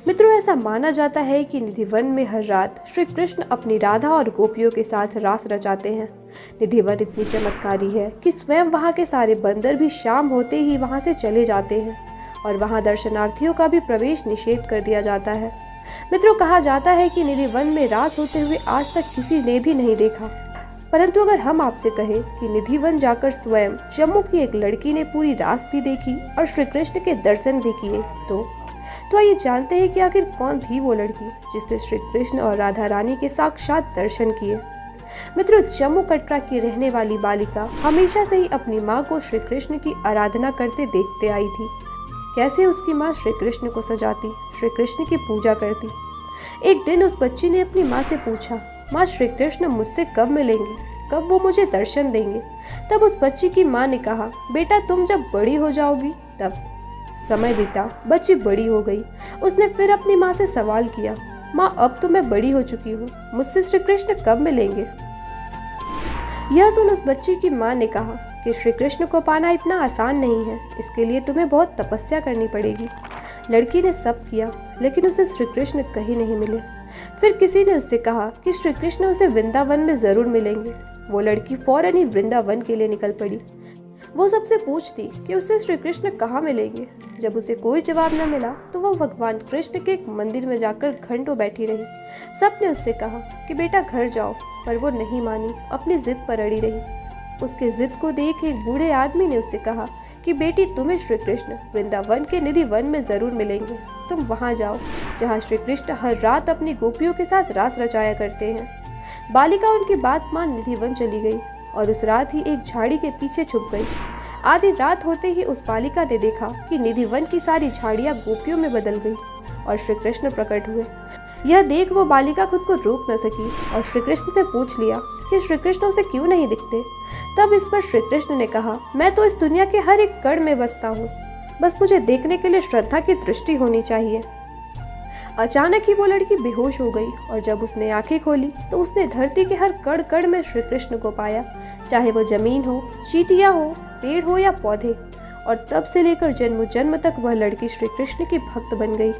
मित्रों, ऐसा माना जाता है कि निधि वन में हर रात श्री कृष्ण अपनी राधा और गोपियों के साथ रास रचाते हैं। निधि वन इतनी चमत्कारी है कि स्वयं वहाँ के सारे बंदर भी शाम होते ही वहाँ से चले जाते हैं और वहाँ दर्शनार्थियों का भी प्रवेश निषेध कर दिया जाता है। मित्रों, कहा जाता है कि निधि वन में रास होते हुए आज तक किसी ने भी नहीं देखा। परंतु अगर हम आपसे कहें कि निधि वन जाकर स्वयं जम्मू की एक लड़की ने पूरी रास भी देखी और श्री कृष्ण के दर्शन भी किए, तो आइए जानते हैं कि आखिर कौन थी वो लड़की जिसने श्री कृष्ण और राधा रानी के साक्षात दर्शन किए। मित्रों, जम्मू कटरा की रहने वाली बालिका हमेशा से ही अपनी माँ को श्री कृष्ण की आराधना करते देखते आई थी। कैसे उसकी माँ श्री कृष्ण को सजाती, श्री कृष्ण की पूजा करती। एक दिन उस बच्ची ने अपनी माँ से पूछा, माँ श्री कृष्ण मुझसे कब मिलेंगे, कब वो मुझे दर्शन देंगे। तब उस बच्ची की माँ ने कहा, बेटा तुम जब बड़ी हो जाओगी तब। समय बीता, बच्ची बड़ी हो गई। उसने फिर अपनी माँ से सवाल किया, माँ अब तो मैं बड़ी हो चुकी हूँ, मुझसे श्री कृष्ण कब मिलेंगे। यह सुन उस बच्ची की माँ ने कहा कि श्री कृष्ण को पाना इतना आसान नहीं है, इसके लिए तुम्हें बहुत तपस्या करनी पड़ेगी। लड़की ने सब किया लेकिन उसे श्री कृष्ण कहीं नहीं मिले। फिर किसी ने उससे कहा कि श्री कृष्ण उसे वृंदावन में जरूर मिलेंगे। वो लड़की फौरन ही वृंदावन के लिए निकल पड़ी। वो सबसे पूछती कि उसे श्री कृष्ण कहाँ मिलेंगे। जब उसे कोई जवाब न मिला तो वो भगवान कृष्ण के एक मंदिर में जाकर घंटों बैठी रही। सबने उससे कहा कि बेटा घर जाओ, पर वो नहीं मानी, अपनी जिद पर अड़ी रही। उसके जिद को देख एक बूढ़े आदमी ने उससे कहा कि बेटी तुम्हें श्री कृष्ण वृंदावन के निधि वन में जरूर मिलेंगे। तुम वहाँ जाओ जहाँ श्री कृष्ण हर रात अपनी गोपियों के साथ रास रचाया करते हैं। बालिका उनकी बात मान निधि वन चली गई और उस रात ही एक झाड़ी के पीछे छुप गई। आधी रात होते ही उस बालिका ने देखा कि निधि वन की सारी झाड़ियां गोपियों में बदल गई और श्री कृष्ण प्रकट हुए। यह देख वो बालिका खुद को रोक न सकी और श्री कृष्ण से पूछ लिया कि श्री कृष्ण उसे क्यों नहीं दिखते। तब इस पर श्री कृष्ण ने कहा, मैं तो इस दुनिया के हर एक कण में बसता हूँ, बस मुझे देखने के लिए श्रद्धा की दृष्टि होनी चाहिए। अचानक ही वो लड़की बेहोश हो गई और जब उसने आंखें खोली तो उसने धरती के हर कण कण में श्री कृष्ण को पाया, चाहे वो जमीन हो, चींटियां हो, पेड़ हो या पौधे। और तब से लेकर जन्म जन्म तक वह लड़की श्री कृष्ण की भक्त बन गई।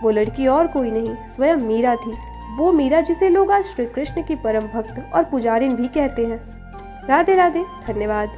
वो लड़की और कोई नहीं, स्वयं मीरा थी। वो मीरा जिसे लोग आज श्री कृष्ण की परम भक्त और पुजारिन भी कहते हैं। राधे राधे, धन्यवाद।